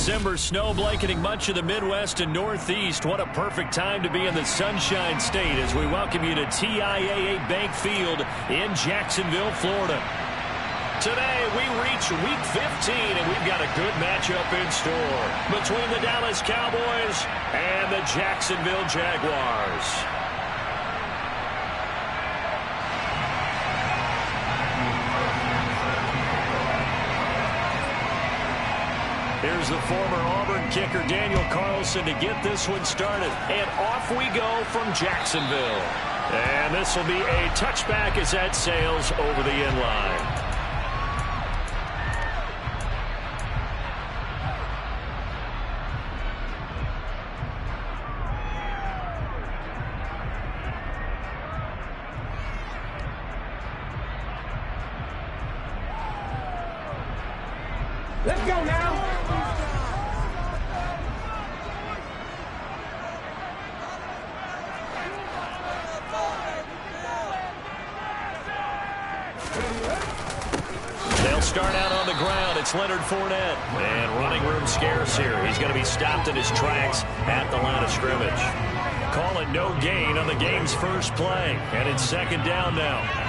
December snow blanketing much of the Midwest and Northeast. What a perfect time to be in the Sunshine State as we welcome you to TIAA Bank Field in Jacksonville, Florida. Today, we reach Week 15, and we've got a good matchup in store between the Dallas Cowboys and the Jacksonville Jaguars. Here's the former Auburn kicker, Daniel Carlson, to get this one started. And off we go from Jacksonville. And this will be a touchback as that sails over the end line. Let's go now. They'll start out on the ground. It's Leonard Fournette. And running room scarce here. He's going to be stopped in his tracks at the line of scrimmage. Call it no gain on the game's first play. And it's second down now.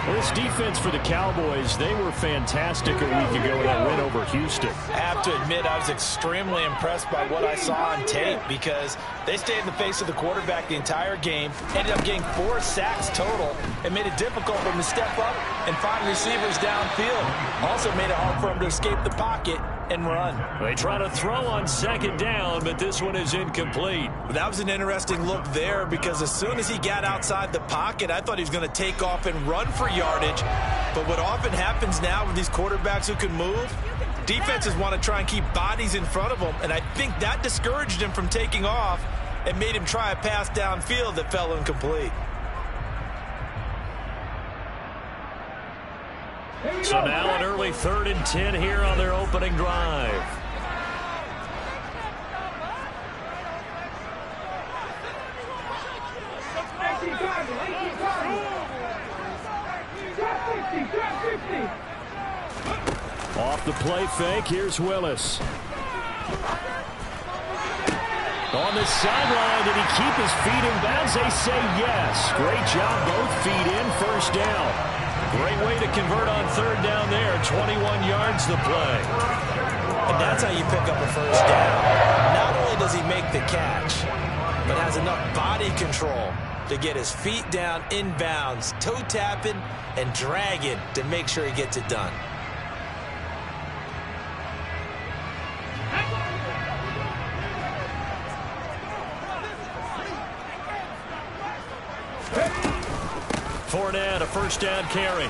Well, this defense for the Cowboys, they were fantastic a week ago in that win over Houston. I have to admit, I was extremely impressed by what I saw on tape because they stayed in the face of the quarterback the entire game, ended up getting 4 sacks total, and made it difficult for him to step up and find receivers downfield. Also made it hard for him to escape the pocket and run. They try to throw on second down, but this one is incomplete. That was an interesting look there because as soon as he got outside the pocket, I thought he was going to take off and run for yardage. But what often happens now with these quarterbacks who can move, defenses want to try and keep bodies in front of them, and I think that discouraged him from taking off and made him try a pass downfield that fell incomplete. So now an early 3rd and 10 here on their opening drive. Off the play fake, here's Willis. On the sideline, did he keep his feet in bounds? They say yes. Great job, both feet in, first down. Great way to convert on 3rd down there. 21 yards the play. And that's how you pick up a first down. Not only does he make the catch, but has enough body control to get his feet down in bounds, toe tapping and dragging to make sure he gets it done. Fournette, a first down carry.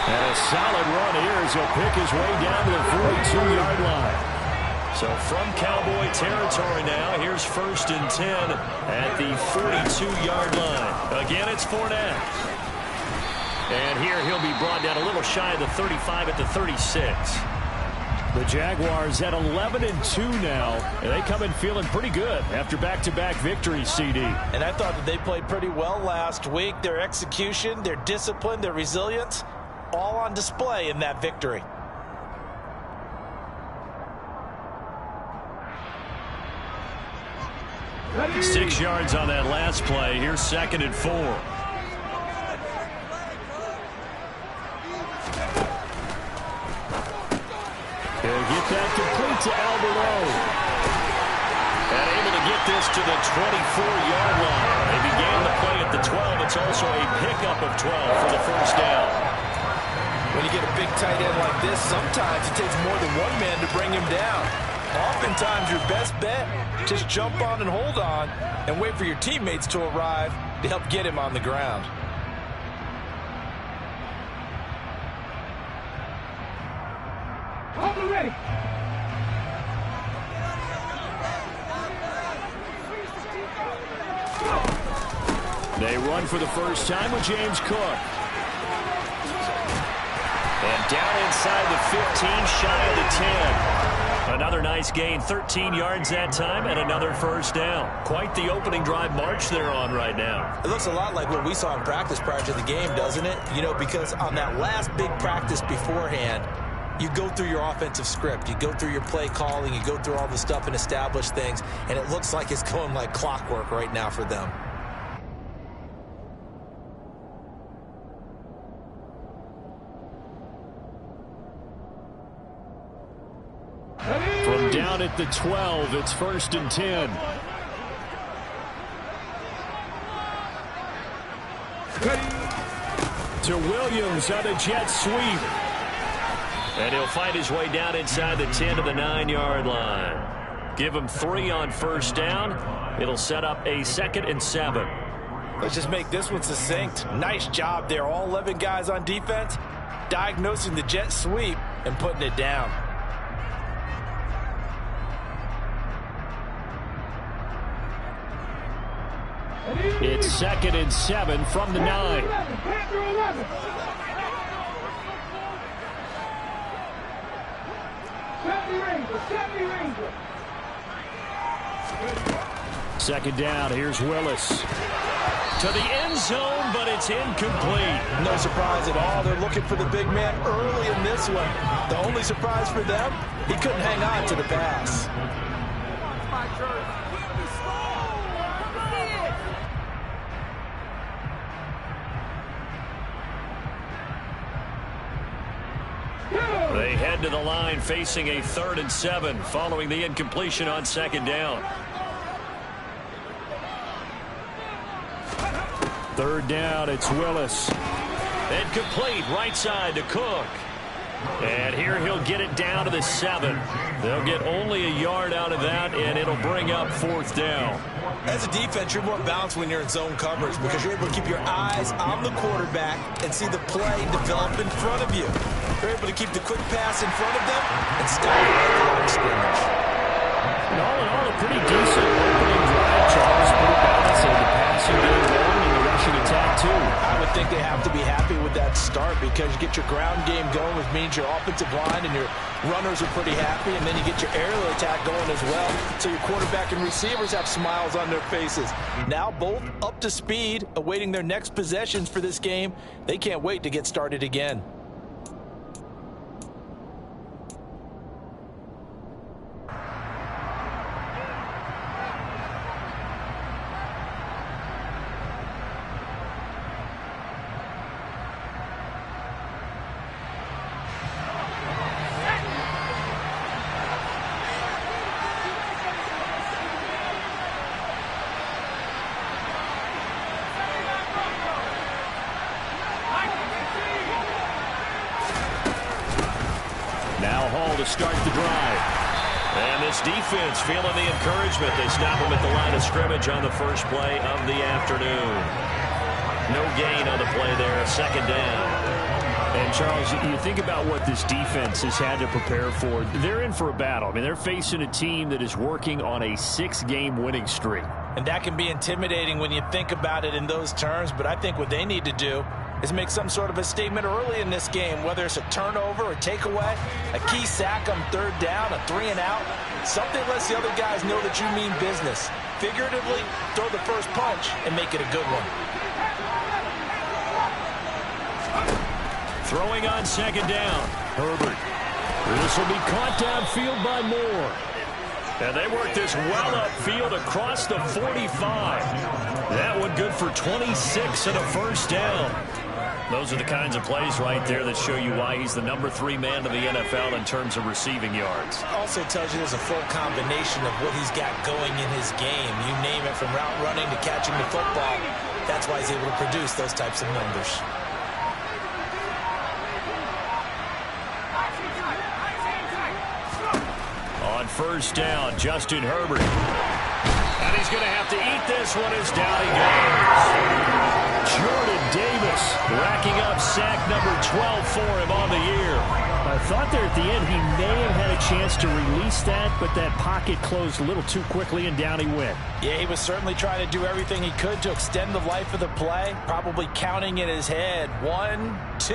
And a solid run here as he'll pick his way down to the 42-yard line. So from Cowboy territory now, here's 1st and 10 at the 42-yard line. Again, it's Fournette. And here he'll be brought down a little shy of the 35 at the 36. The Jaguars at 11-2 now, and they come in feeling pretty good after back-to-back victories, CD. And I thought that they played pretty well last week. Their execution, their discipline, their resilience, all on display in that victory. Ready? 6 yards on that last play. Here's 2nd and 4. He'll get that complete to Alvarado. And able to get this to the 24-yard line. They began the play at the 12. It's also a pickup of 12 for the first down. When you get a big tight end like this, sometimes it takes more than one man to bring him down. Oftentimes, your best bet, just jump on and hold on and wait for your teammates to arrive to help get him on the ground. Ready. They run for the first time with James Cook. And down inside the 15, shy of the 10. Another nice gain, 13 yards that time, and another first down. Quite the opening drive march they're on right now. It looks a lot like what we saw in practice prior to the game, doesn't it? You know, because on that last big practice beforehand, you go through your offensive script. You go through your play calling. You go through all the stuff and establish things. And it looks like it's going like clockwork right now for them. From down at the 12, it's 1st and 10. To Williams on a jet sweep. And he'll find his way down inside the 10 to the 9-yard line. Give him 3 on 1st down. It'll set up a 2nd and 7. Let's just make this one succinct. Nice job there. All 11 guys on defense diagnosing the jet sweep and putting it down. It's 2nd and 7 from the 9. Second down, here's Willis. To the end zone, but it's incomplete. No surprise at all. They're looking for the big man early in this one. The only surprise for them, he couldn't hang on to the pass. They head to the line facing a 3rd and 7 following the incompletion on 2nd down. 3rd down, it's Willis. Incomplete, right side to Cook. And here he'll get it down to the 7. They'll get only a yard out of that, and it'll bring up 4th down. As a defense, you're more balanced when you're in zone coverage because you're able to keep your eyes on the quarterback and see the play develop in front of you. You're able to keep the quick pass in front of them and stop the line of scrimmage. And all in all, a pretty decent opening drive, Charles. Pretty balanced, and the passing game going and the rushing attack, too. I would think they have to be happy with that start because you get your ground game going, which means your offensive line and your runners are pretty happy, and then you get your aerial attack going as well. So your quarterback and receivers have smiles on their faces. Now both up to speed, awaiting their next possessions for this game. They can't wait to get started again. To start the drive. And this defense feeling the encouragement. They stop him at the line of scrimmage on the first play of the afternoon. No gain on the play there, 2nd down. And Charles, you think about what this defense has had to prepare for. They're in for a battle. I mean, they're facing a team that is working on a 6-game winning streak. And that can be intimidating when you think about it in those terms, but I think what they need to do is make some sort of a statement early in this game, whether it's a turnover or takeaway, a key sack on 3rd down, a 3-and-out, something lets the other guys know that you mean business. Figuratively, throw the first punch and make it a good one. Throwing on 2nd down, Herbert. This will be caught downfield by Moore. And they work this well upfield across the 45. That one good for 26 and a 1st down. Those are the kinds of plays right there that show you why he's the #3 man to the NFL in terms of receiving yards. Also tells you there's a full combination of what he's got going in his game. You name it, from route running to catching the football. That's why he's able to produce those types of numbers. On 1st down, Justin Herbert. And he's going to have to eat this one as down he goes. Jordan Davis racking up sack number 12 for him on the year. I thought there at the end he may have had a chance to release that, but that pocket closed a little too quickly and down he went. Yeah, he was certainly trying to do everything he could to extend the life of the play, probably counting in his head 1, 2,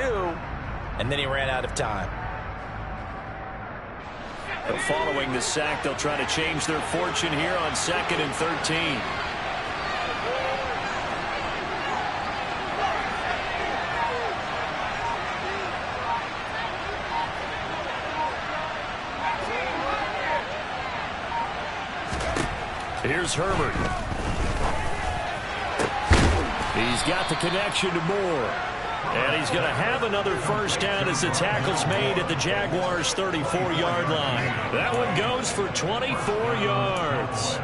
and then he ran out of time. Following the sack, they'll try to change their fortune here on 2nd and 13. Here's Herbert. He's got the connection to Moore. And he's going to have another first down as the tackle's made at the Jaguars' 34-yard line. That one goes for 24 yards.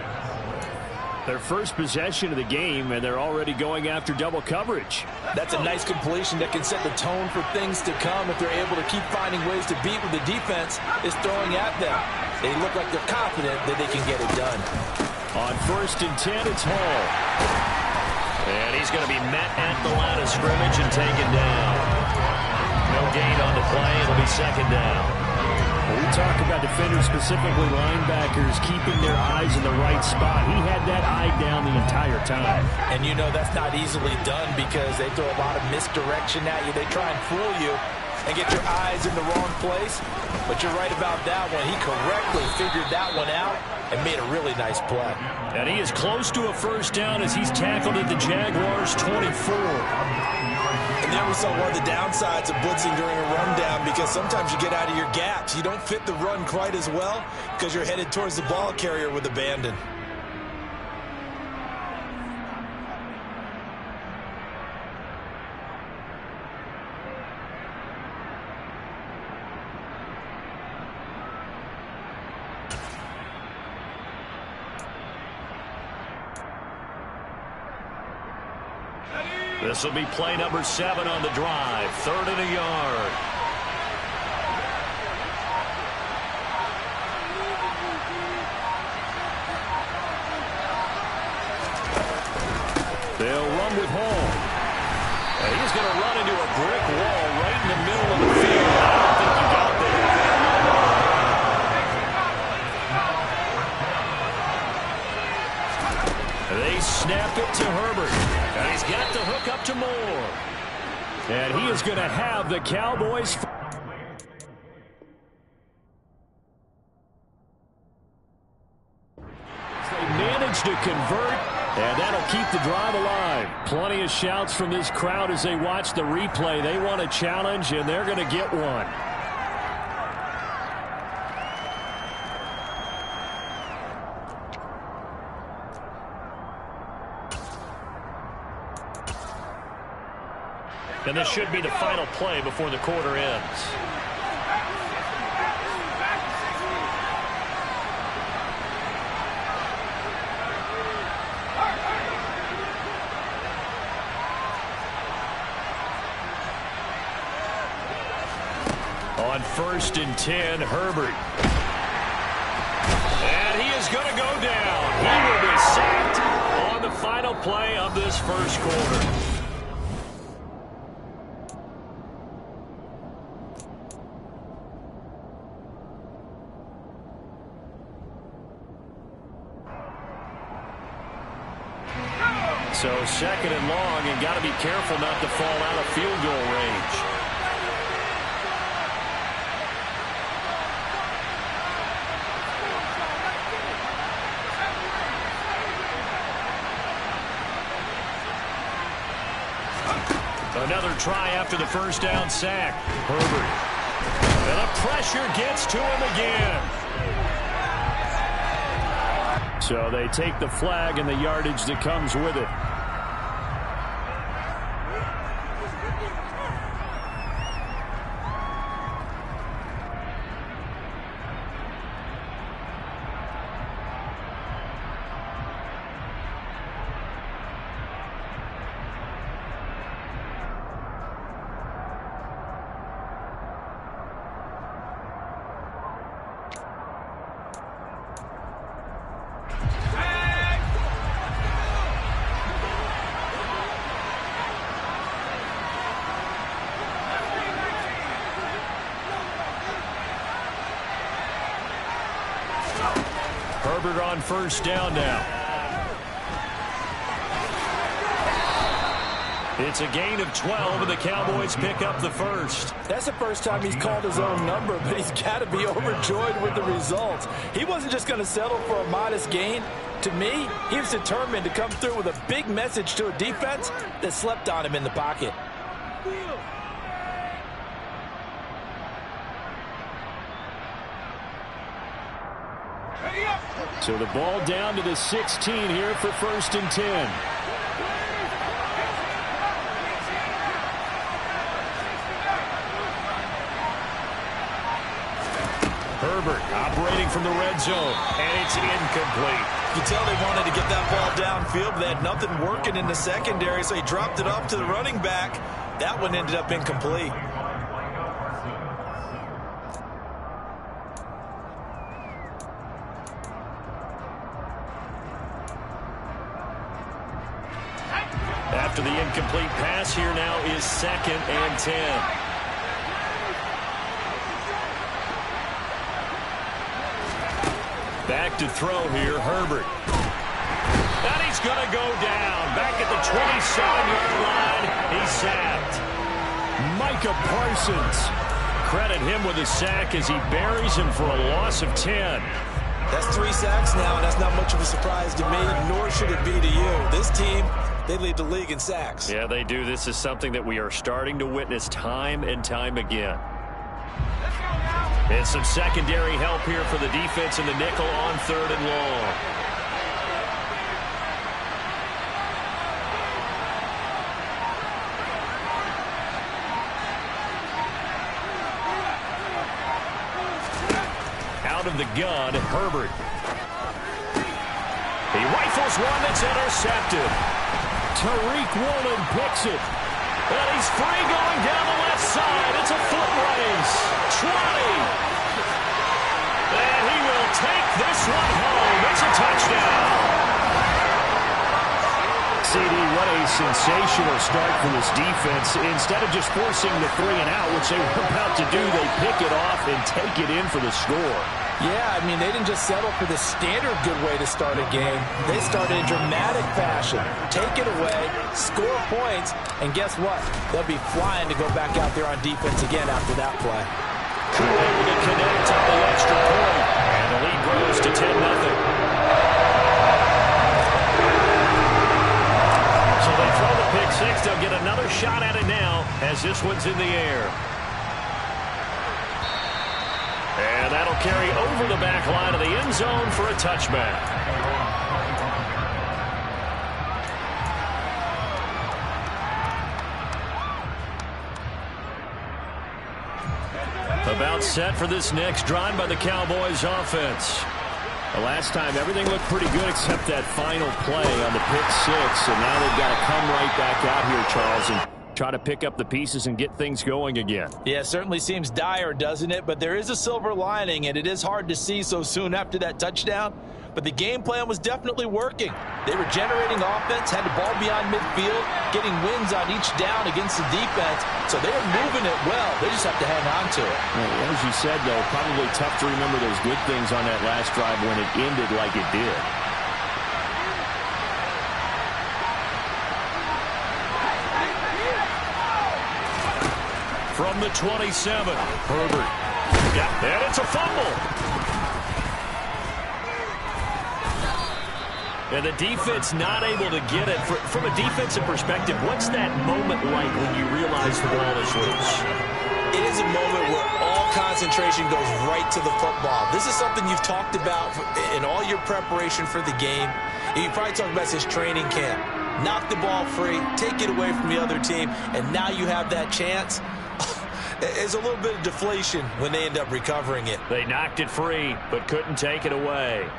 Their first possession of the game, and they're already going after double coverage. That's a nice completion that can set the tone for things to come if they're able to keep finding ways to beat what the defense is throwing at them. They look like they're confident that they can get it done. On 1st and 10, it's Hall. And he's going to be met at the line of scrimmage and taken down. No gain on the play. It'll be 2nd down. When we talk about defenders, specifically linebackers, keeping their eyes in the right spot. He had that eye down the entire time. And you know that's not easily done because they throw a lot of misdirection at you. They try and fool you and get your eyes in the wrong place. But you're right about that one. He correctly figured that one out and made a really nice play. And he is close to a first down as he's tackled at the Jaguars' 24. And there we saw one of the downsides of blitzing during a rundown because sometimes you get out of your gaps. You don't fit the run quite as well because you're headed towards the ball carrier with abandon. This will be play number 7 on the drive. 3rd and a yard. They'll run with Hall. And he's going to run into a brick wall right in the middle of the field. I don't think he got there. They snap it to Herbert. And he's got the hook up to Moore. And he is going to have the Cowboys. They managed to convert, and that'll keep the drive alive. Plenty of shouts from this crowd as they watch the replay. They want a challenge, and they're going to get one. And this should be the final play before the quarter ends. On 1st and 10, Herbert. And he is going to go down. He will be sacked on the final play of this first quarter. So 2nd and long, and got to be careful not to fall out of field goal range. Another try after the first down sack. Herbert. And the pressure gets to him again. So they take the flag and the yardage that comes with it. Herbert on first down now. It's a gain of 12, and the Cowboys pick up the first. That's the first time he's called his own number, but he's got to be overjoyed with the results. He wasn't just going to settle for a modest gain. To me, he was determined to come through with a big message to a defense that slept on him in the pocket. So the ball down to the 16 here for 1st and 10. Herbert operating from the red zone, and it's incomplete. You can tell they wanted to get that ball downfield, but they had nothing working in the secondary, so he dropped it off to the running back. That one ended up incomplete. After the incomplete pass, here now is 2nd and 10. Back to throw here, Herbert. And he's going to go down. Back at the 27-yard line, he's sacked. Micah Parsons. Credit him with a sack as he buries him for a loss of 10. That's 3 sacks now, and that's not much of a surprise to me, nor should it be to you. This team, they lead the league in sacks. Yeah, they do. This is something that we are starting to witness time and time again. And some secondary help here for the defense in the nickel on 3rd and long. Out of the gun, Herbert. He rifles one that's intercepted. Tariq Woolen picks it. And he's free going down the left side. It's a foot race. 20. And he will take this one home. It's a touchdown. CD, what a sensational start for this defense. Instead of just forcing the 3 and out, which they were about to do, they pick it off and take it in for the score. Yeah, I mean, they didn't just settle for the standard good way to start a game. They started in dramatic fashion. Take it away, score points, and guess what? They'll be flying to go back out there on defense again after that play. Able to connect on the extra point. And the lead grows to 10-0. So they throw the pick six. They'll get another shot at it now as this one's in the air. And that'll carry over the back line of the end zone for a touchback. About set for this next drive by the Cowboys offense. The last time, everything looked pretty good except that final play on the pick six. And now they've got to come right back out here, Charles, and try to pick up the pieces and get things going again. Yeah, it certainly seems dire, doesn't it? But there is a silver lining, and it is hard to see so soon after that touchdown. But the game plan was definitely working. They were generating offense, had the ball beyond midfield, getting wins on each down against the defense. So they were moving it well. They just have to hang on to it. Well, as you said, though, probably tough to remember those good things on that last drive when it ended like it did. From the 27, Herbert. Yeah, and it's a fumble. And the defense not able to get it. From a defensive perspective, what's that moment like when you realize the ball is loose? It is a moment where all concentration goes right to the football. This is something you've talked about in all your preparation for the game. You probably talked about this training camp. Knock the ball free, take it away from the other team, and now you have that chance. There's a little bit of deflation when they end up recovering it. They knocked it free, but couldn't take it away.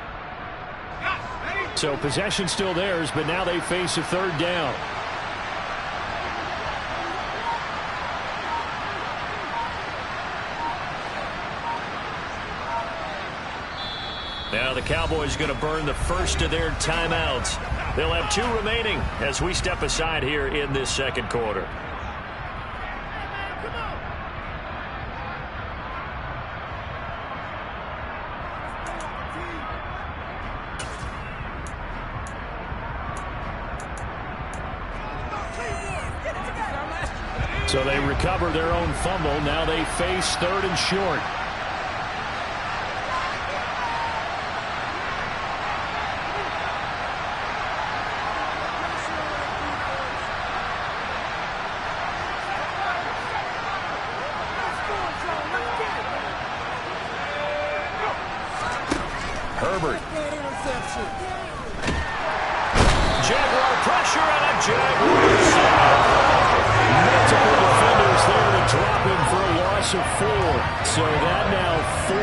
So possession still theirs, but now they face a third down. Now the Cowboys going to burn the first of their timeouts. They'll have 2 remaining as we step aside here in this second quarter. So they recover their own fumble. Now they face 3rd and short. Herbert Jaguar pressure and a Jaguar sack. Multiple defenders there to drop him for a loss of 4. So that now 4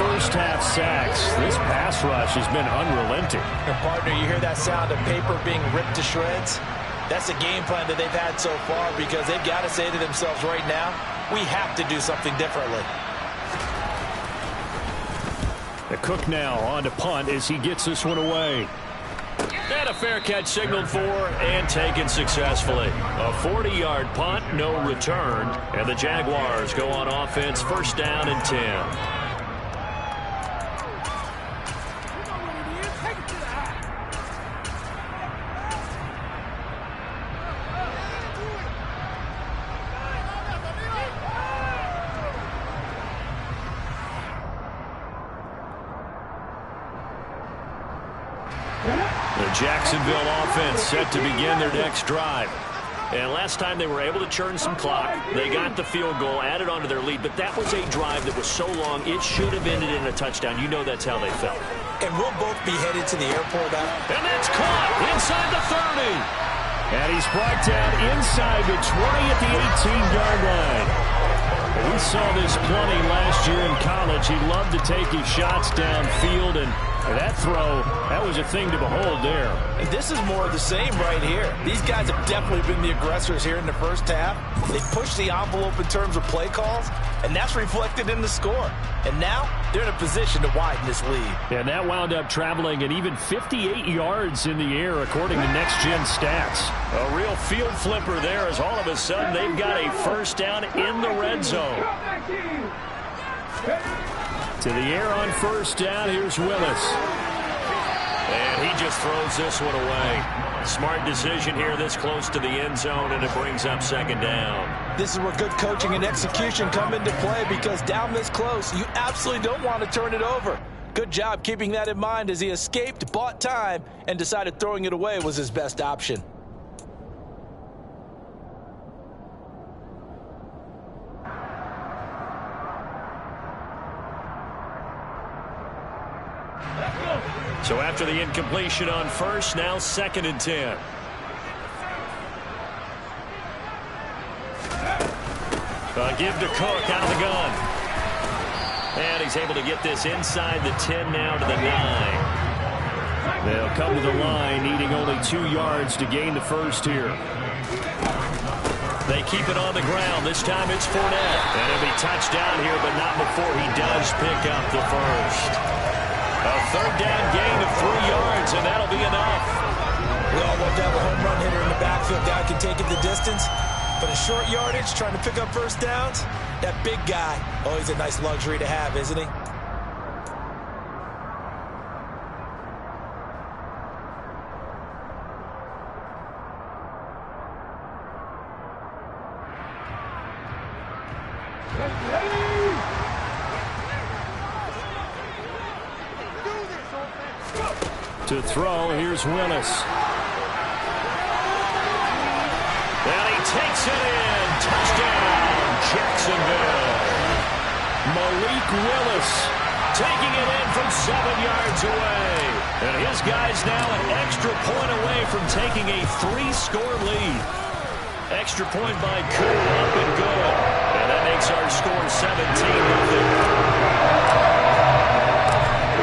first-half sacks. This pass rush has been unrelenting. And partner, you hear that sound of paper being ripped to shreds? That's the game plan that they've had so far, because they've got to say to themselves right now, we have to do something differently. The Cook now on to punt as he gets this one away. And a fair catch signaled for and taken successfully. A 40-yard punt, no return. And the Jaguars go on offense, first down and 10. Jacksonville offense set to begin their next drive. And last time they were able to churn some clock. They got the field goal, added on to their lead, but that was a drive that was so long it should have ended in a touchdown. You know that's how they felt. And we'll both be headed to the airport now. And that's caught inside the 30. And he's brought down inside the 20 at the 18-yard line. We saw this plenty last year in college. He loved to take his shots downfield, and that throw, that was a thing to behold there. And this is more of the same right here. These guys have definitely been the aggressors here in the first half. They pushed the envelope in terms of play calls, and that's reflected in the score. And now they're in a position to widen this lead. And that wound up traveling at even 58 yards in the air, according to next-gen stats. A real field flipper there, as all of a sudden they've got a first down in the red zone. To the air on first down, here's Willis. And he just throws this one away. Smart decision here this close to the end zone, and it brings up second down. This is where good coaching and execution come into play, because down this close, you absolutely don't want to turn it over. Good job keeping that in mind as he escaped, bought time, and decided throwing it away was his best option. So after the incompletion on first, now second and 10. Give to Cook out of the gun. And he's able to get this inside the 10 now to the 9. They'll come to the line, needing only 2 yards to gain the first here. They keep it on the ground. This time it's Fournette. And he'll be touched down here, but not before he does pick up the first. A third down gain of 3 yards, and that'll be enough. We all want to have a home run hitter in the backfield. Guy can take it the distance. But a short yardage, trying to pick up first downs, that big guy, always a nice luxury to have, isn't he? To throw, here's Willis. And he takes it in. Touchdown, Jacksonville. Malik Willis taking it in from 7 yards away. And his guy's now an extra point away from taking a 3-score lead. Extra point by Koo, up and good. And that makes our score 17-0.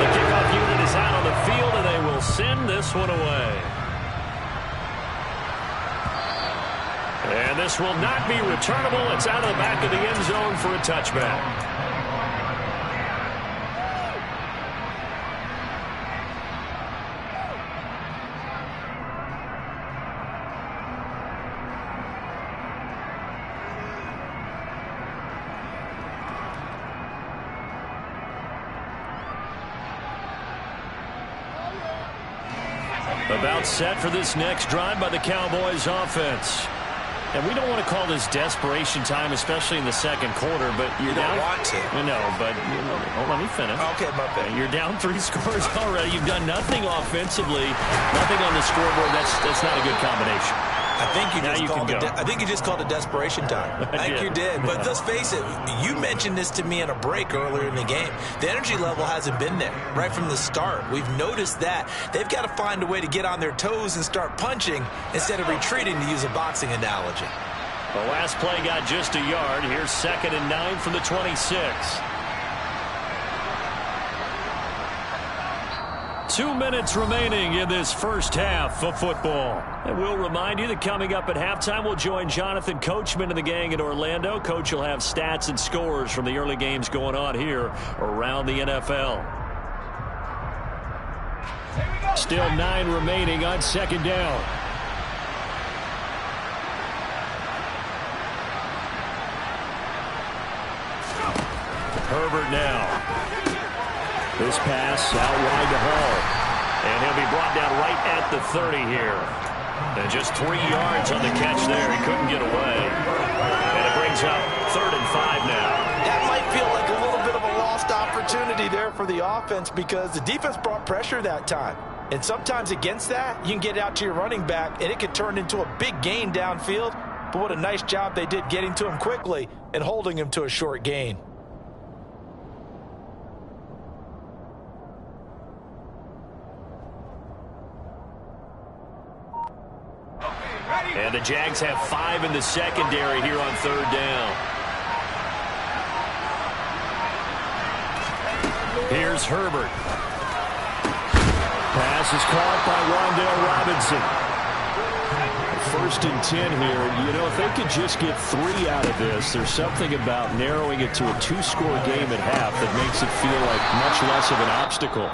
The kickoff unit is out on the field, and they will send this one away. And this will not be returnable. It's out of the back of the end zone for a touchback. About set for this next drive by the Cowboys offense. And we don't want to call this desperation time, especially in the second quarter, but you're down. You don't want to. No, but let me finish. Okay, my bad. You're down 3 scores already. You've done nothing offensively, nothing on the scoreboard. That's not a good combination. I think you just called it desperation time. I think you did. But let's face it, you mentioned this to me in a break earlier in the game. The energy level hasn't been there right from the start. We've noticed that. They've got to find a way to get on their toes and start punching instead of retreating, to use a boxing analogy. The last play got just a yard. Here's 2nd and 9 from the 26. 2 minutes remaining in this first half of football. And we'll remind you that coming up at halftime, we'll join Jonathan Coachman and the gang in Orlando. Coach will have stats and scores from the early games going on here around the NFL. Still 9 remaining on 2nd down. Herbert now. This pass out wide to Hall. And he'll be brought down right at the 30 here. And just 3 yards on the catch there. He couldn't get away. And it brings up 3rd and 5 now. That might feel like a little bit of a lost opportunity there for the offense because the defense brought pressure that time. And sometimes against that, you can get out to your running back, and it could turn into a big gain downfield. But what a nice job they did getting to him quickly and holding him to a short gain. And the Jags have 5 in the secondary here on 3rd down. Here's Herbert. Pass is caught by Wan'Dale Robinson. 1st and 10 here. You know, if they could just get 3 out of this, there's something about narrowing it to a 2-score game at half that makes it feel like much less of an obstacle.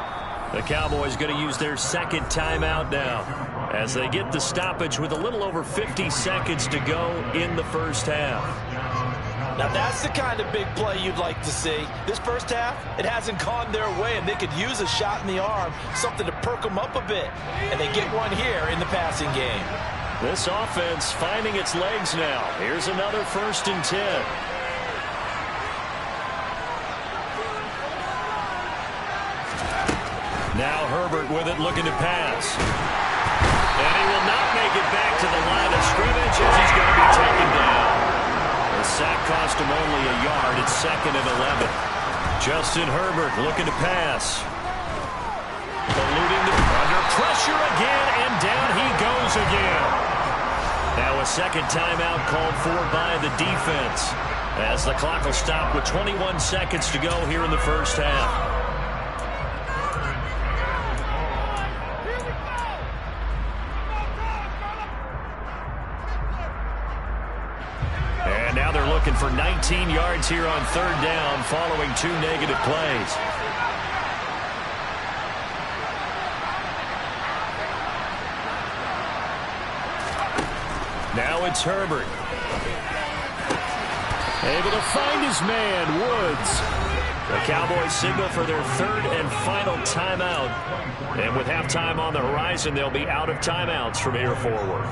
The Cowboys going to use their 2nd timeout now as they get the stoppage with a little over 50 seconds to go in the first half. Now that's the kind of big play you'd like to see. This first half, it hasn't gone their way, and they could use a shot in the arm, something to perk them up a bit. And they get one here in the passing game. This offense finding its legs now. Here's another 1st and 10. Now Herbert with it, looking to pass. And he will not make it back to the line of scrimmage as he's going to be taken down. The sack cost him only a yard. It's 2nd and 11. Justin Herbert looking to pass. Eluding under pressure again, and down he goes again. Now a 2nd timeout called for by the defense as the clock will stop with 21 seconds to go here in the first half. And now they're looking for 19 yards here on 3rd down following 2 negative plays. Now it's Herbert. Able to find his man, Woods. The Cowboys signal for their 3rd and final timeout. And with halftime on the horizon, they'll be out of timeouts from here forward.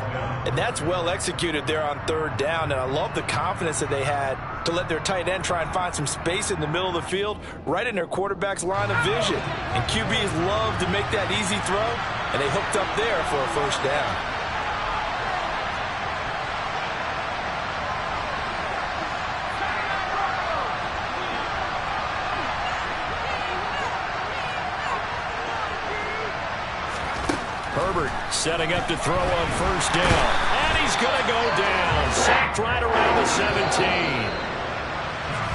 And that's well executed there on 3rd down. And I love the confidence that they had to let their tight end try and find some space in the middle of the field, right in their quarterback's line of vision. And QBs love to make that easy throw, and they hooked up there for a 1st down. Herbert setting up to throw on 1st down. And he's going to go down. Sacked right around the 17.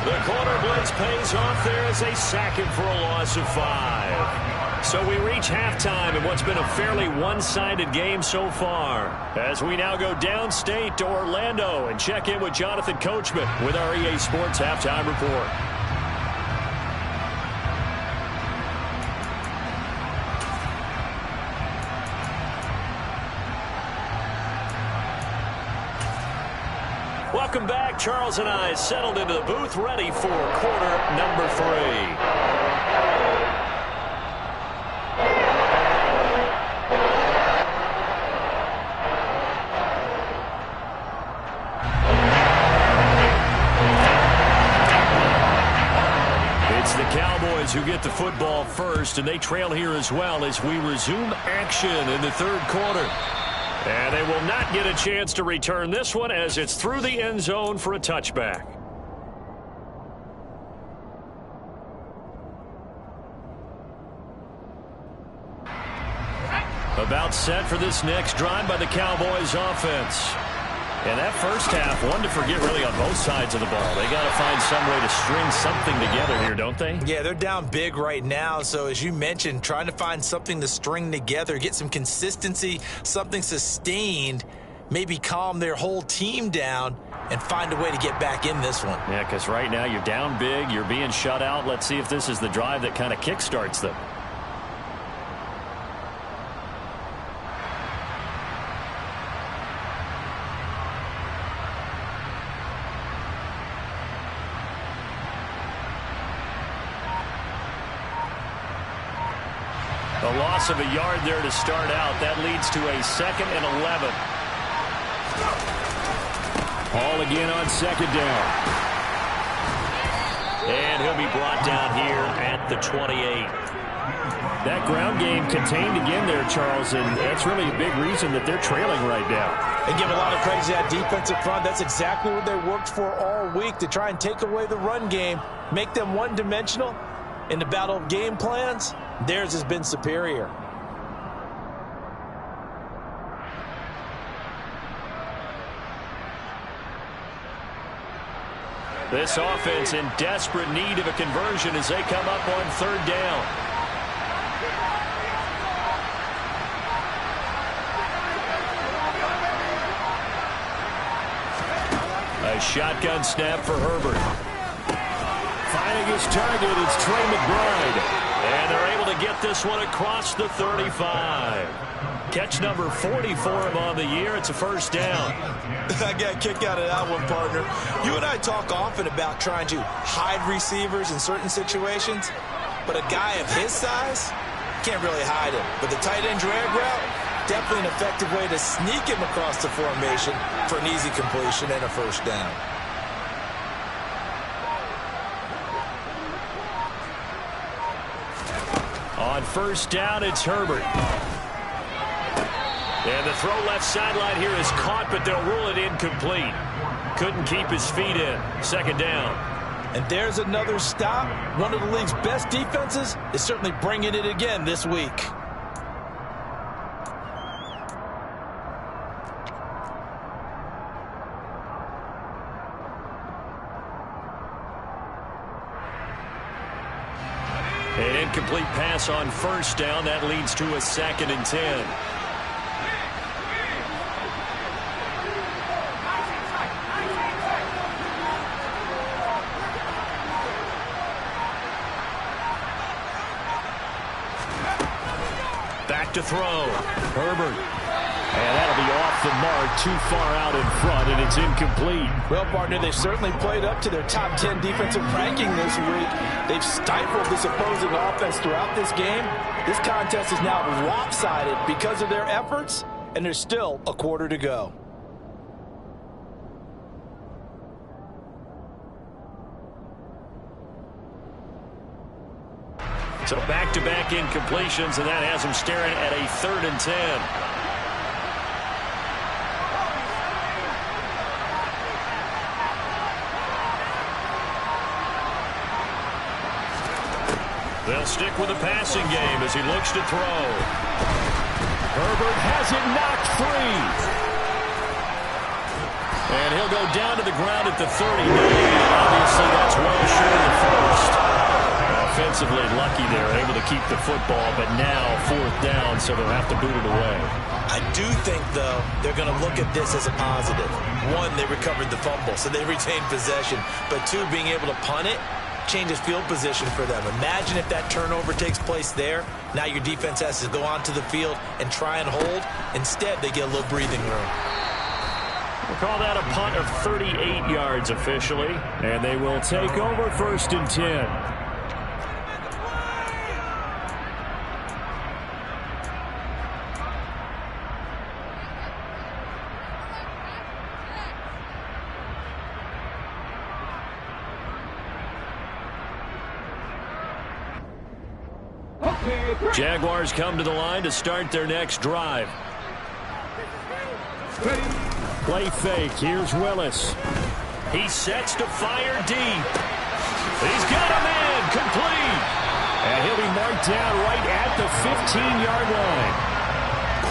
The corner blitz pays off there as they sack him for a loss of 5. So we reach halftime in what's been a fairly one-sided game so far. As we now go downstate to Orlando and check in with Jonathan Coachman with our EA Sports Halftime Report. Welcome back. Charles and I settled into the booth, ready for quarter number 3. It's the Cowboys who get the football first, and they trail here as well as we resume action in the 3rd quarter. And they will not get a chance to return this one as it's through the end zone for a touchback. About set for this next drive by the Cowboys offense. And that first half, one to forget really on both sides of the ball. They got to find some way to string something together here, don't they? Yeah, they're down big right now. So as you mentioned, trying to find something to string together, get some consistency, something sustained, maybe calm their whole team down and find a way to get back in this one. Yeah, because right now you're down big, you're being shut out. Let's see if this is the drive that kind of kickstarts them. A loss of a yard there to start out. That leads to a 2nd and 11. Ball again on 2nd down. And he'll be brought down here at the 28. That ground game contained again there, Charles, and that's really a big reason that they're trailing right now. They give a lot of credit to that defensive front. That's exactly what they worked for all week, to try and take away the run game, make them one-dimensional. In the battle of game plans, theirs has been superior. This offense in desperate need of a conversion as they come up on 3rd down. A shotgun snap for Herbert. Finding his target, it's Trey McBride. And they're able to get this one across the 35. Catch number 40 for him on the year. It's a 1st down. I got a kick out of that one, partner. You and I talk often about trying to hide receivers in certain situations, but a guy of his size can't really hide him. But the tight end drag route, definitely an effective way to sneak him across the formation for an easy completion and a 1st down. On 1st down, it's Herbert. And the throw left sideline here is caught, but they'll rule it incomplete. Couldn't keep his feet in. 2nd down. And there's another stop. One of the league's best defenses is certainly bringing it again this week. An incomplete pass on 1st down. That leads to a 2nd and 10. Back to throw. Herbert. And that'll be off the mark, too far out in front, and it's incomplete. Well, partner, they've certainly played up to their top 10 defensive ranking this week. They've stifled this opposing offense throughout this game. This contest is now lopsided because of their efforts, and there's still a quarter to go. So back-to-back incompletions, and that has them staring at a 3rd and 10. They'll stick with the passing game as he looks to throw. Herbert has it knocked free. And he'll go down to the ground at the 30. Obviously, that's well short of the 1st. Offensively lucky there, able to keep the football, but now 4th down, so they'll have to boot it away. I do think, though, they're going to look at this as a positive. 1, they recovered the fumble, so they retained possession. But 2, being able to punt it changes field position for them. Imagine if that turnover takes place there. Now your defense has to go onto the field and try and hold. Instead, they get a little breathing room. We'll call that a punt of 38 yards officially, and they will take over 1st and 10. Jaguars come to the line to start their next drive. Play fake. Here's Willis. He sets to fire deep. He's got a man complete. And he'll be marked down right at the 15-yard line.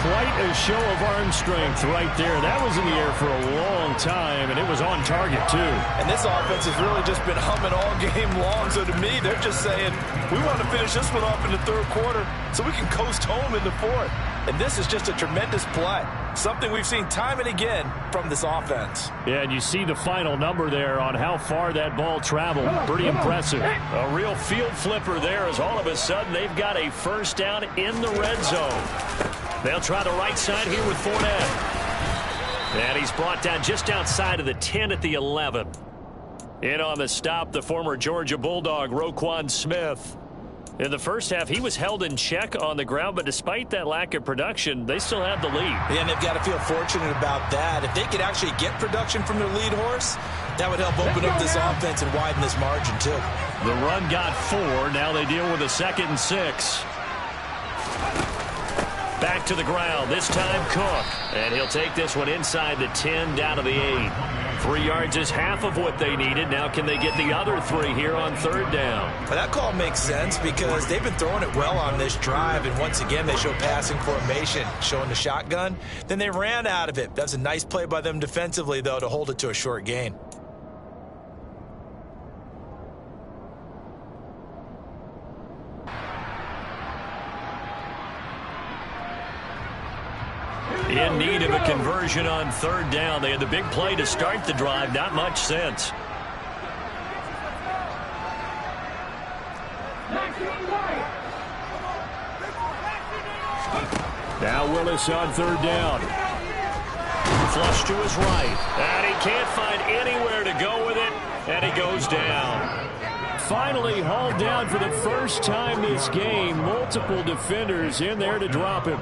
Quite a show of arm strength right there. That was in the air for a long time, and it was on target, too. And this offense has really just been humming all game long. So to me, they're just saying, we want to finish this one off in the third quarter so we can coast home in the fourth. And this is just a tremendous play. Something we've seen time and again from this offense. Yeah, and you see the final number there on how far that ball traveled. Pretty impressive. A real field flipper there as all of a sudden they've got a first down in the red zone. They'll try the right side here with Fournette. And he's brought down just outside of the 10 at the 11. In on the stop, the former Georgia Bulldog, Roquan Smith. In the first half, he was held in check on the ground, but despite that lack of production, they still have the lead. Yeah, and they've got to feel fortunate about that. If they could actually get production from their lead horse, that would help open up this offense and widen this margin, too. The run got 4. Now they deal with a 2nd and 6. Back to the ground, this time Cook. And he'll take this one inside the 10, down to the 8. 3 yards is half of what they needed. Now can they get the other 3 here on third down? Well, that call makes sense because they've been throwing it well on this drive. And once again, they show passing formation, showing the shotgun. Then they ran out of it. That's a nice play by them defensively, though, to hold it to a short gain. In need of a conversion on third down. They had the big play to start the drive. Not much sense. Now Willis on third down. Flush to his right. And he can't find anywhere to go with it. And he goes down. Finally hauled down for the first time this game. Multiple defenders in there to drop him.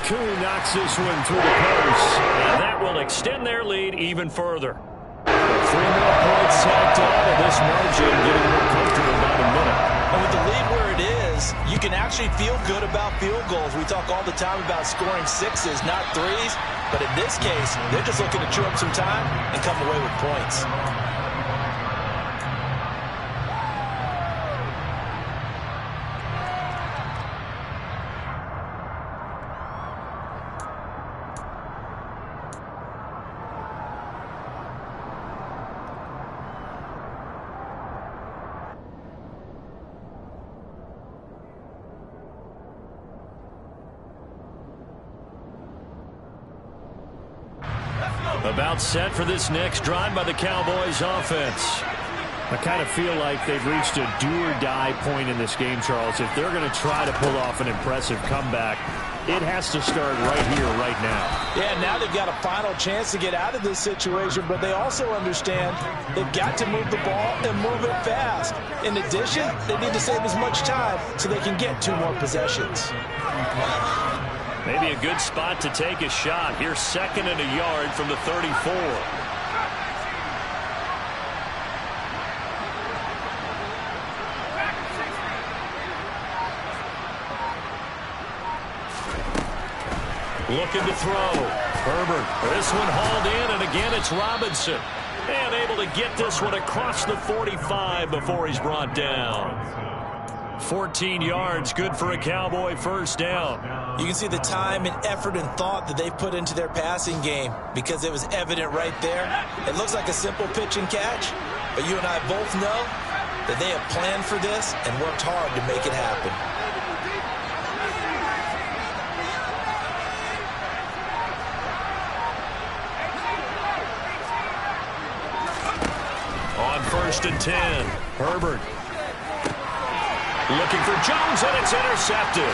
Kuhn knocks this one through the post. And that will extend their lead even further. 3 more points tacked on, and this margin getting more comfortable about a minute. And with the lead where it is, you can actually feel good about field goals. We talk all the time about scoring 6s, not 3s. But in this case, they're just looking to chew up some time and come away with points. About set for this next drive by the Cowboys offense. I kind of feel like they've reached a do-or-die point in this game, Charles. If they're going to try to pull off an impressive comeback, it has to start right here, right now. Yeah, now they've got a final chance to get out of this situation, but they also understand they've got to move the ball and move it fast. In addition, they need to save as much time so they can get 2 more possessions. Maybe a good spot to take a shot. Here's 2nd and a yard from the 34. Looking to throw. Herbert. This one hauled in, and again it's Robinson. And able to get this one across the 45 before he's brought down. 14 yards, good for a Cowboy first down. You can see the time and effort and thought that they've put into their passing game because it was evident right there. It looks like a simple pitch and catch, but you and I both know that they have planned for this and worked hard to make it happen. On 1st and 10, Herbert. Looking for Jones, and it's intercepted.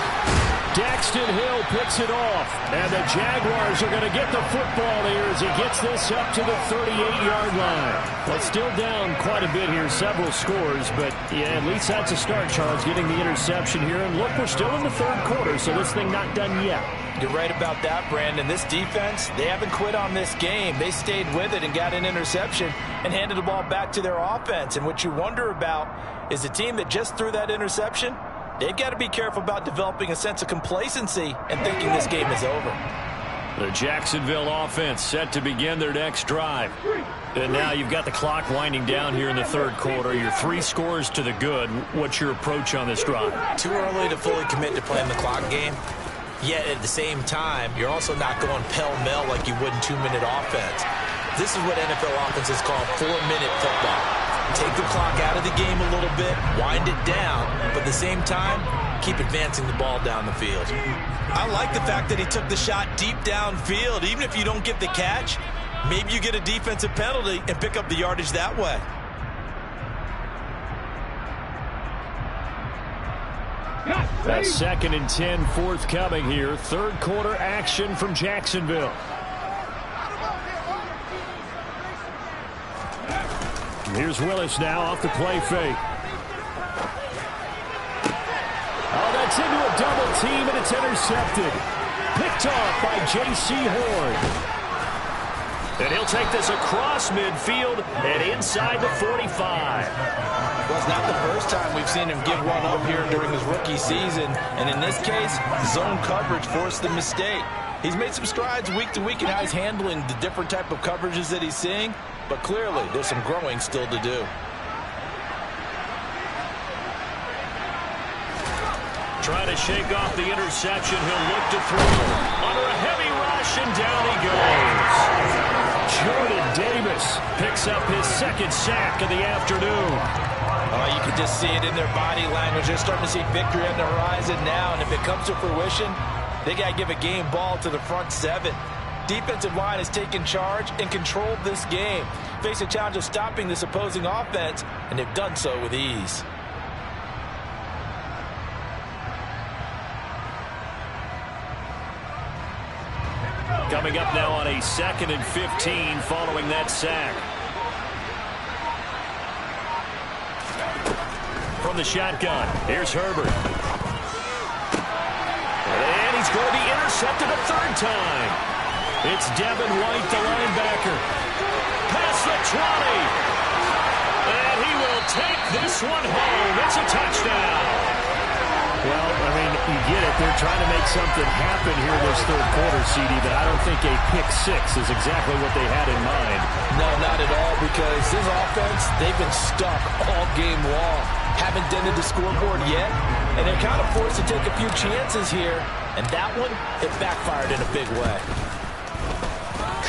Daxton Hill picks it off, and the Jaguars are going to get the football here as he gets this up to the 38-yard line. Well, still down quite a bit here, several scores, but yeah, at least that's a start, Charles, getting the interception here. And look, we're still in the third quarter, so this thing not done yet. You're right about that, Brandon. This defense, they haven't quit on this game. They stayed with it and got an interception and handed the ball back to their offense. And what you wonder about is the team that just threw that interception, They've got to be careful about developing a sense of complacency and thinking this game is over. The Jacksonville offense set to begin their next drive. And now you've got the clock winding down here in the third quarter. You're 3 scores to the good. What's your approach on this drive? Too early to fully commit to playing the clock game. Yet at the same time, you're also not going pell-mell like you would in 2-minute offense. This is what NFL offenses call 4-minute football. Take the clock out of the game a little bit, wind it down, but at the same time, keep advancing the ball down the field. I like the fact that he took the shot deep downfield. Even if you don't get the catch, maybe you get a defensive penalty and pick up the yardage that way. That's 2nd and 10 forthcoming here. Third quarter action from Jacksonville. Here's Willis now off the play fake. Oh, that's into a double team, and it's intercepted. Picked off by J.C. Horn. And he'll take this across midfield and inside the 45. Well, it's not the first time we've seen him give one up here during his rookie season. And in this case, zone coverage forced the mistake. He's made some strides week to week in how he's handling the different type of coverages that he's seeing. But clearly, there's some growing still to do. Trying to shake off the interception. He'll look to throw. Under a heavy rush, and down he goes. Jordan Davis picks up his 2nd sack of the afternoon. Oh, you can just see it in their body language. They're starting to see victory on the horizon now. And if it comes to fruition, they got to give a game ball to the front 7. Defensive line has taken charge and controlled this game. Face a challenge of stopping this opposing offense, and they've done so with ease. Coming up now on a 2nd and 15 following that sack. From the shotgun, here's Herbert. And he's going to be intercepted a 3rd time. It's Devin White, the linebacker. Past the 20. And he will take this one home. It's a touchdown. Well, I mean, you get it. They're trying to make something happen here this third quarter, CD, but I don't think a pick-6 is exactly what they had in mind. No, not at all, because this offense, they've been stuck all game long. Haven't dented the scoreboard yet, and they're kind of forced to take a few chances here, and that one, it backfired in a big way.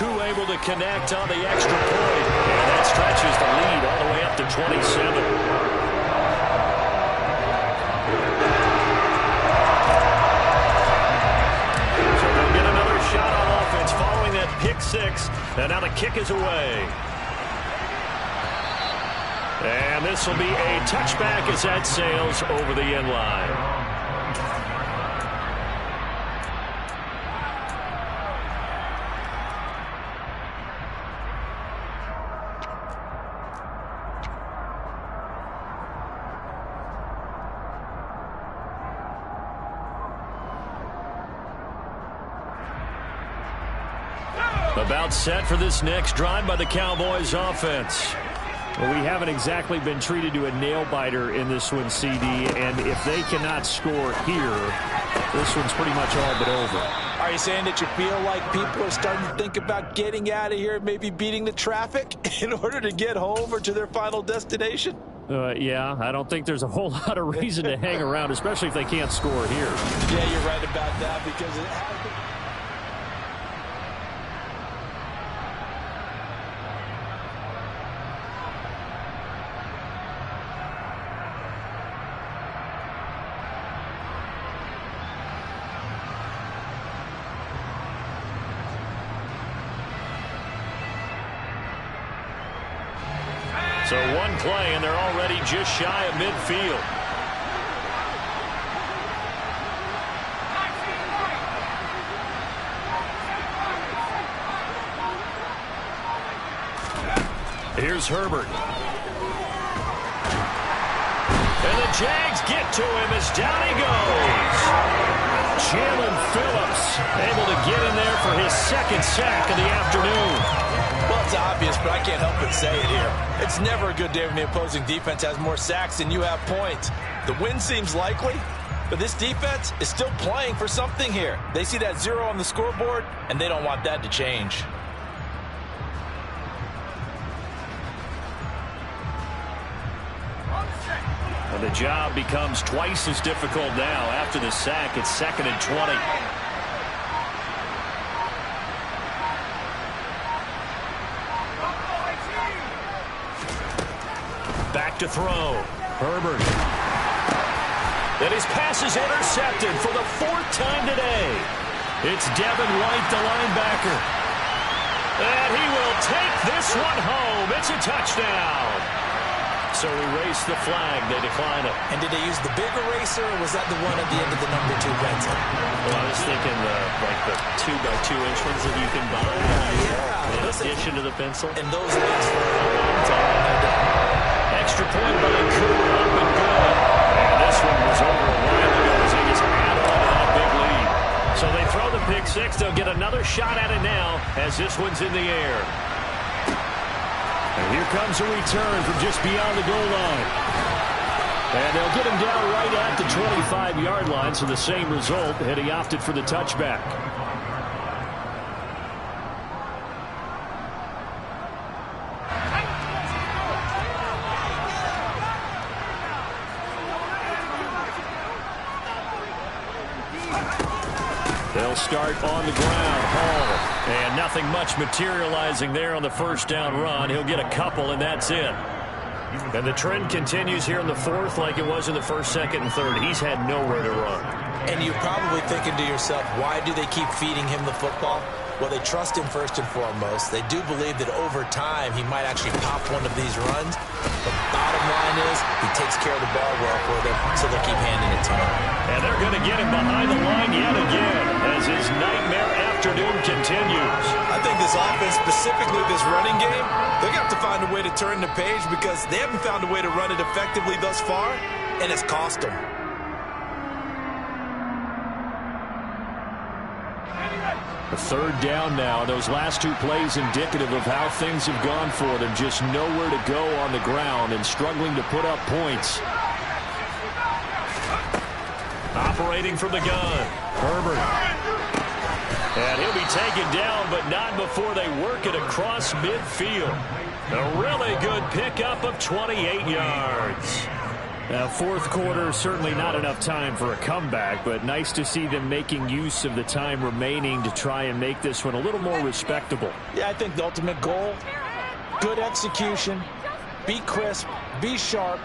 Koo able to connect on the extra point, and that stretches the lead all the way up to 27. Shot on offense following that pick-6, and now the kick is away. And this will be a touchback as that sails over the end line. About set for this next drive by the Cowboys offense. Well, we haven't exactly been treated to a nail-biter in this one, CD, and if they cannot score here, this one's pretty much all but over. Are you saying that you feel like people are starting to think about getting out of here, maybe beating the traffic in order to get home or to their final destination? Yeah, I don't think there's a whole lot of reason to hang around, especially if they can't score here. Yeah, you're right about that because it has been... So one play, and they're already just shy of midfield. Here's Herbert. And the Jags get to him as down he goes. Jalen Phillips able to get in there for his 2nd sack of the afternoon. Well, it's obvious, but I can't help but say it here. It's never a good day when the opposing defense has more sacks than you have points. The win seems likely, But this defense is still playing for something here. They see that 0 on the scoreboard, and they don't want that to change. And the job becomes twice as difficult now. After the sack, it's 2nd and 20. Back to throw. Herbert. And his pass is intercepted for the 4th time today. It's Devin White, the linebacker. And he will take this one home. It's a touchdown. So erase the flag. They decline it. And did they use the big eraser, or was that the one at the end of the number 2 pencil? Well, I was thinking like the 2x2 inch ones that you can buy. Yeah. In addition to the pencil. And those last for a long time. Extra point by Cooper, up and good. And this one was over a while ago as he just added on to that big lead. So they throw the pick six. They'll get another shot at it now as this one's in the air. And here comes a return from just beyond the goal line. And they'll get him down right at the 25-yard line, so the same result, had he opted for the touchback. They'll start on the ground. Hall. And nothing much materializing there on the first down run. He'll get a couple, and that's it. And the trend continues here in the 4th like it was in the 1st, 2nd, and 3rd. He's had nowhere to run. And you're probably thinking to yourself, why do they keep feeding him the football? Well, they trust him first and foremost. They do believe that over time he might actually pop one of these runs. But bottom line is he takes care of the ball well for them, so they'll keep handing it to him. And they're going to get him behind the line yet again as his nightmare afternoon continues. I think this offense, specifically this running game, they're going to have to find a way to turn the page because they haven't found a way to run it effectively thus far, and it's cost them. A 3rd down now. Those last 2 plays indicative of how things have gone for them. Just nowhere to go on the ground and struggling to put up points. Operating from the gun. Herbert. And he'll be taken down, but not before they work it across midfield. A really good pickup of 28 yards. Now, 4th quarter, certainly not enough time for a comeback, but nice to see them making use of the time remaining to try and make this one a little more respectable. Yeah, I think the ultimate goal, good execution, be crisp, be sharp,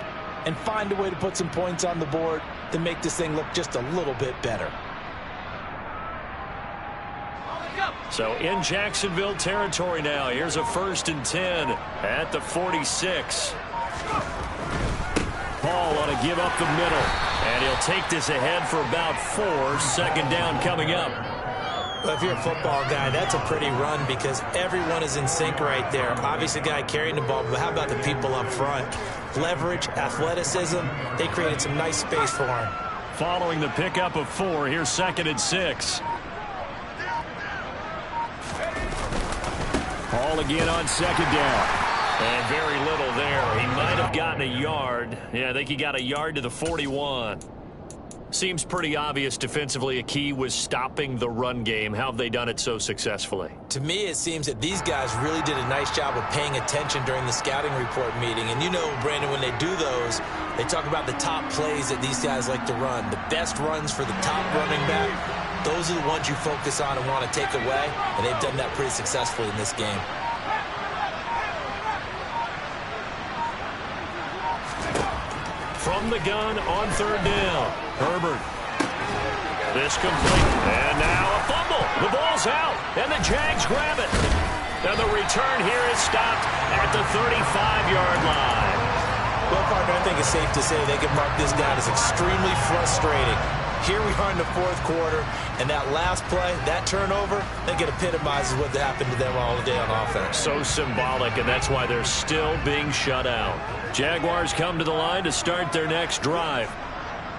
and find a way to put some points on the board to make this thing look just a little bit better. So in Jacksonville territory now, here's a 1st and 10 at the 46. Paul ought to give up the middle, and he'll take this ahead for about 4. 2nd down coming up. Well, if you're a football guy, that's a pretty run because everyone is in sync right there. Obviously, the guy carrying the ball, but how about the people up front? Leverage, athleticism, they created some nice space for him. Following the pickup of 4, here's 2nd and 6. Paul again on 2nd down. And very little there. He might have gotten a yard. Yeah, I think he got a yard to the 41. Seems pretty obvious defensively a key was stopping the run game. How have they done it so successfully? To me, it seems that these guys really did a nice job of paying attention during the scouting report meeting. And you know, Brandon, when they do those, they talk about the top plays that these guys like to run. The best runs for the top running back, those are the ones you focus on and want to take away. And they've done that pretty successfully in this game. From the gun on 3rd down. Herbert. This complete. And now a fumble. The ball's out. And the Jags grab it. And the return here is stopped at the 35-yard line. Well, partner, I think it's safe to say they can mark this down as extremely frustrating. Here we are in the 4th quarter, and that last play, that turnover, I think it epitomizes what happened to them all day on offense. So symbolic, and that's why they're still being shut out. Jaguars come to the line to start their next drive.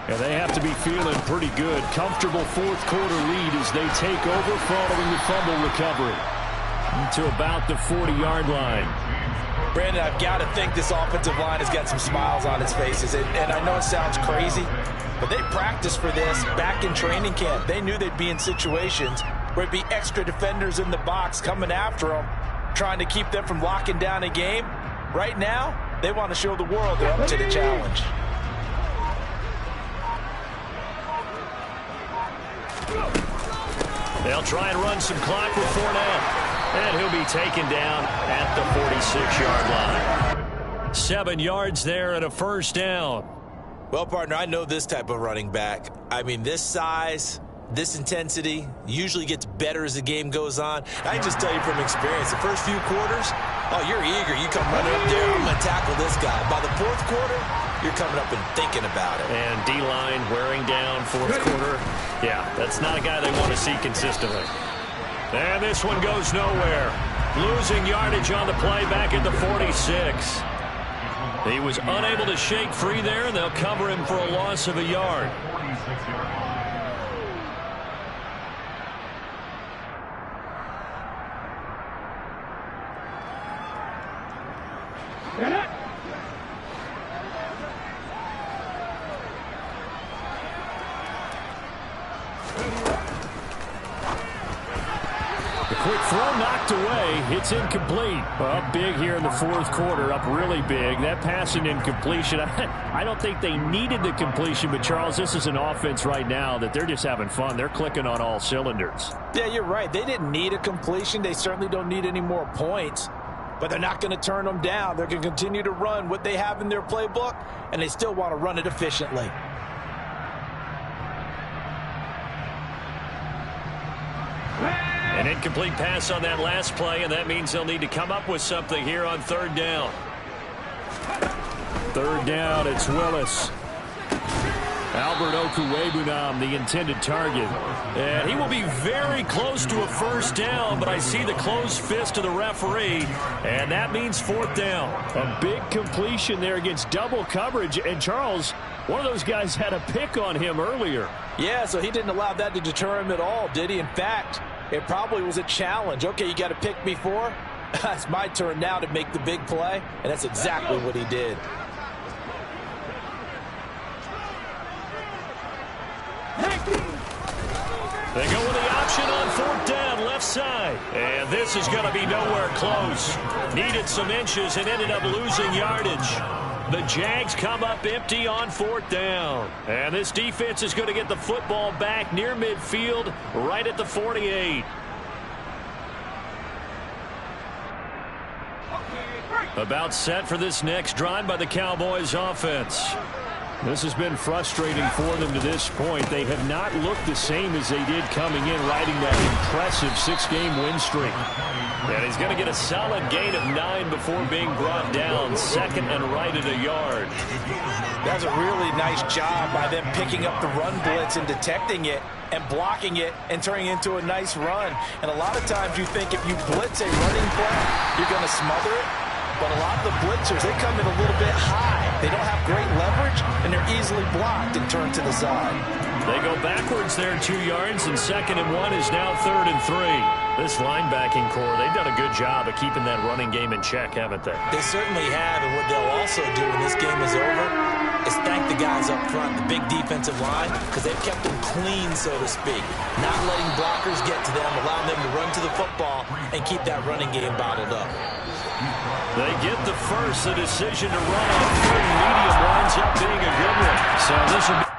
And they have to be feeling pretty good. Comfortable 4th quarter lead as they take over following the fumble recovery. To about the 40-yard line. Brandon, I've got to think this offensive line has got some smiles on its faces. And I know it sounds crazy, But they practiced for this back in training camp. They knew they'd be in situations where there'd be extra defenders in the box coming after them, trying to keep them from locking down a game. Right now, they want to show the world they're up to the challenge. They'll try and run some clock with Fournette. And he'll be taken down at the 46-yard line. 7 yards there and a first down. Well, partner, I know this type of running back. I mean, this size, this intensity usually gets better as the game goes on. I can just tell you from experience, the first few quarters, oh, you're eager. You come running up there, I'm going to tackle this guy. By the fourth quarter, you're coming up and thinking about it. And D-line wearing down fourth quarter. Yeah, that's not a guy they want to see consistently. And this one goes nowhere. Losing yardage on the play back at the 46. He was unable to shake free there, and they'll cover him for a loss of a yard. Quick throw knocked away. It's incomplete. Up big here in the fourth quarter. Up really big. That passing incompletion. I don't think they needed the completion, but Charles, this is an offense right now that they're just having fun. They're clicking on all cylinders. Yeah, you're right. They didn't need a completion. They certainly don't need any more points, but they're not going to turn them down. They're going to continue to run what they have in their playbook, and they still want to run it efficiently. An incomplete pass on that last play, and that means they'll need to come up with something here on third down. Third down, it's Willis. Albert Okwuegbunam, the intended target. And he will be very close to a first down, but I see the closed fist of the referee, and that means fourth down. A big completion there against double coverage, and Charles, one of those guys had a pick on him earlier. Yeah, so he didn't allow that to deter him at all, did he? In fact, it probably was a challenge. Okay, you got to pick me for? It's my turn now to make the big play, and that's exactly what he did. They go with the option on fourth down, left side. And this is going to be nowhere close. Needed some inches and ended up losing yardage. The Jags come up empty on fourth down. And this defense is going to get the football back near midfield, right at the 48. About set for this next drive by the Cowboys offense. This has been frustrating for them to this point. They have not looked the same as they did coming in, riding that impressive 6-game win streak. And he's going to get a solid gain of 9 before being brought down, second and right at a yard. That's a really nice job by them picking up the run blitz and detecting it and blocking it and turning it into a nice run. And a lot of times you think if you blitz a running play, you're going to smother it. But a lot of the blitzers, they come in a little bit high. They don't have great leverage, and they're easily blocked and turned to the side. They go backwards there 2 yards, and 2nd and 1 is now 3rd and 3. This linebacking core, they've done a good job of keeping that running game in check, haven't they? They certainly have, and what they'll also do when this game is over is thank the guys up front, the big defensive line, because they've kept them clean, so to speak. Not letting blockers get to them, allowing them to run to the football and keep that running game bottled up. They get the first. The decision to run on 3rd and medium winds up being a good one. So this will be